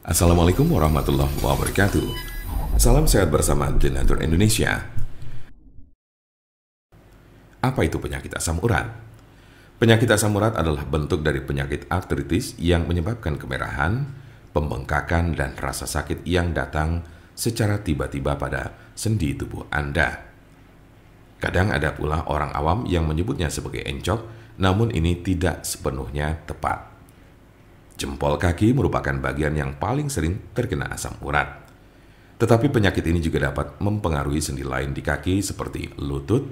Assalamualaikum warahmatullahi wabarakatuh. Salam sehat bersama Denatur Indonesia. Apa itu penyakit asam urat? Penyakit asam urat adalah bentuk dari penyakit artritis yang menyebabkan kemerahan, pembengkakan, dan rasa sakit yang datang secara tiba-tiba pada sendi tubuh Anda. Kadang ada pula orang awam yang menyebutnya sebagai encok, namun ini tidak sepenuhnya tepat. Jempol kaki merupakan bagian yang paling sering terkena asam urat. Tetapi penyakit ini juga dapat mempengaruhi sendi lain di kaki seperti lutut,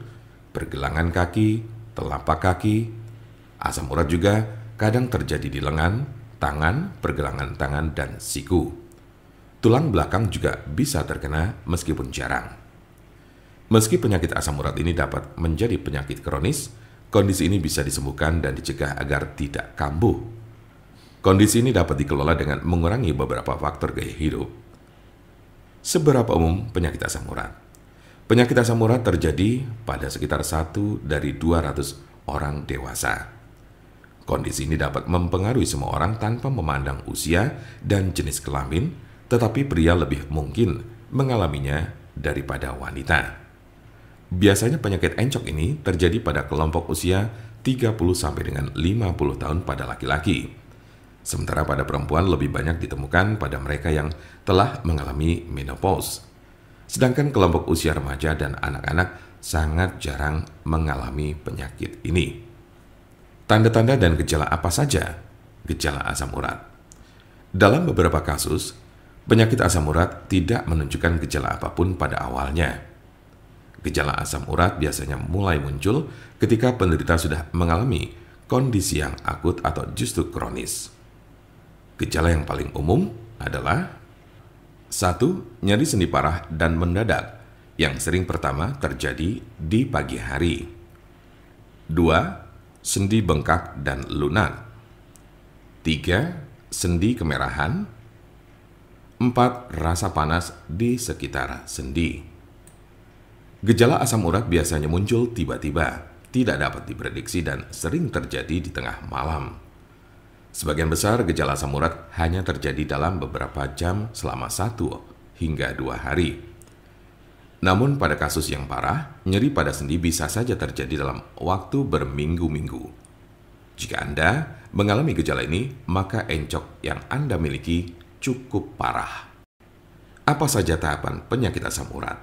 pergelangan kaki, telapak kaki. Asam urat juga kadang terjadi di lengan, tangan, pergelangan tangan, dan siku. Tulang belakang juga bisa terkena meskipun jarang. Meski penyakit asam urat ini dapat menjadi penyakit kronis, kondisi ini bisa disembuhkan dan dicegah agar tidak kambuh. Kondisi ini dapat dikelola dengan mengurangi beberapa faktor gaya hidup. Seberapa umum penyakit asam urat? Penyakit asam urat terjadi pada sekitar 1 dari 200 orang dewasa. Kondisi ini dapat mempengaruhi semua orang tanpa memandang usia dan jenis kelamin, tetapi pria lebih mungkin mengalaminya daripada wanita. Biasanya penyakit encok ini terjadi pada kelompok usia 30 sampai dengan 50 tahun pada laki-laki. Sementara pada perempuan lebih banyak ditemukan pada mereka yang telah mengalami menopause. Sedangkan kelompok usia remaja dan anak-anak sangat jarang mengalami penyakit ini. Tanda-tanda dan gejala apa saja gejala asam urat? Dalam beberapa kasus, penyakit asam urat tidak menunjukkan gejala apapun pada awalnya. Gejala asam urat biasanya mulai muncul ketika penderita sudah mengalami kondisi yang akut atau justru kronis. Gejala yang paling umum adalah 1. Nyeri sendi parah dan mendadak yang sering pertama terjadi di pagi hari. 2. Sendi bengkak dan lunak. 3. Sendi kemerahan. 4. Rasa panas di sekitar sendi. Gejala asam urat biasanya muncul tiba-tiba, tidak dapat diprediksi dan sering terjadi di tengah malam. Sebagian besar gejala asam urat hanya terjadi dalam beberapa jam selama 1 hingga 2 hari. Namun pada kasus yang parah, nyeri pada sendi bisa saja terjadi dalam waktu berminggu-minggu. Jika Anda mengalami gejala ini, maka encok yang Anda miliki cukup parah. Apa saja tahapan penyakit asam urat?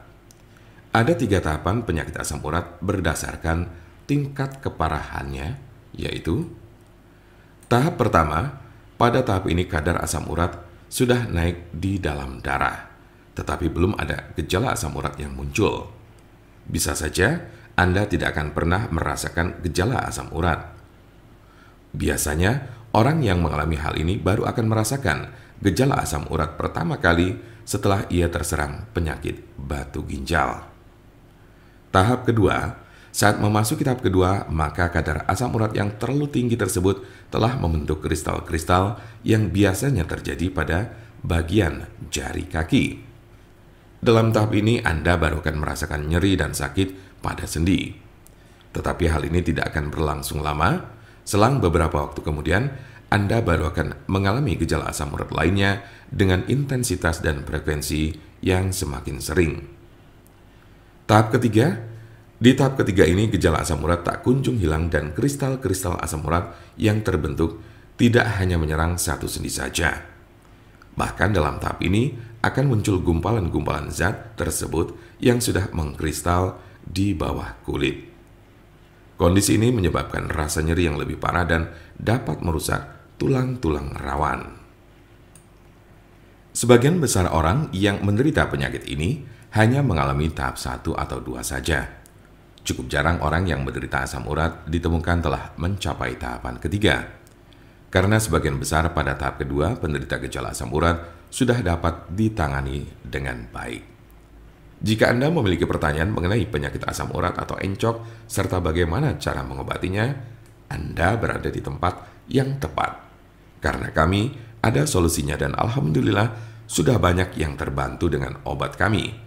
Ada 3 tahapan penyakit asam urat berdasarkan tingkat keparahannya, yaitu tahap pertama, pada tahap ini kadar asam urat sudah naik di dalam darah, tetapi belum ada gejala asam urat yang muncul. Bisa saja Anda tidak akan pernah merasakan gejala asam urat. Biasanya, orang yang mengalami hal ini baru akan merasakan gejala asam urat pertama kali setelah ia terserang penyakit batu ginjal. Tahap kedua, saat memasuki tahap kedua, maka kadar asam urat yang terlalu tinggi tersebut telah membentuk kristal-kristal yang biasanya terjadi pada bagian jari kaki. Dalam tahap ini, Anda baru akan merasakan nyeri dan sakit pada sendi. Tetapi hal ini tidak akan berlangsung lama. Selang beberapa waktu kemudian, Anda baru akan mengalami gejala asam urat lainnya dengan intensitas dan frekuensi yang semakin sering. Tahap ketiga, di tahap ketiga ini gejala asam urat tak kunjung hilang dan kristal-kristal asam urat yang terbentuk tidak hanya menyerang satu sendi saja. Bahkan dalam tahap ini akan muncul gumpalan-gumpalan zat tersebut yang sudah mengkristal di bawah kulit. Kondisi ini menyebabkan rasa nyeri yang lebih parah dan dapat merusak tulang-tulang rawan. Sebagian besar orang yang menderita penyakit ini hanya mengalami tahap 1 atau 2 saja. Cukup jarang orang yang menderita asam urat ditemukan telah mencapai tahapan ketiga. Karena sebagian besar pada tahap kedua penderita gejala asam urat sudah dapat ditangani dengan baik. Jika Anda memiliki pertanyaan mengenai penyakit asam urat atau encok serta bagaimana cara mengobatinya, Anda berada di tempat yang tepat. Karena kami ada solusinya dan alhamdulillah sudah banyak yang terbantu dengan obat kami.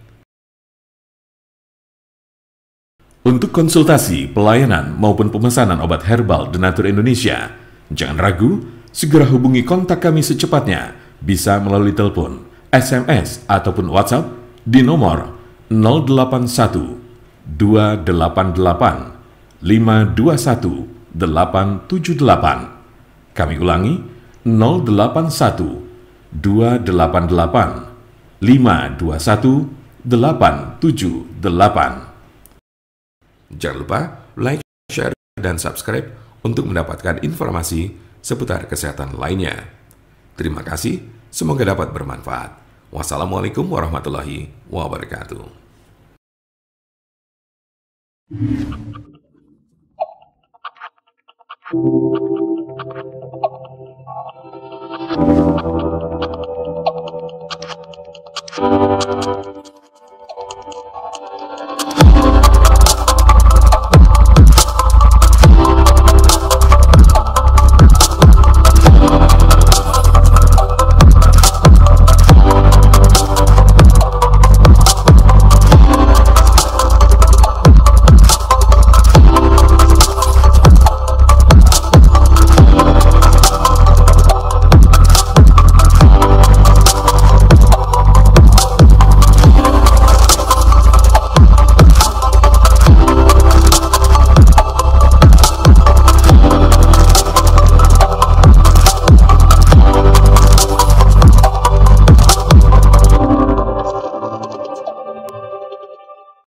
Untuk konsultasi, pelayanan, maupun pemesanan obat herbal Denatur Indonesia, jangan ragu, segera hubungi kontak kami secepatnya bisa melalui telepon, SMS, ataupun WhatsApp di nomor 081 288 521 878. Kami ulangi, 081 288 521 878. Jangan lupa like, share, dan subscribe untuk mendapatkan informasi seputar kesehatan lainnya. Terima kasih, semoga dapat bermanfaat. Wassalamualaikum warahmatullahi wabarakatuh.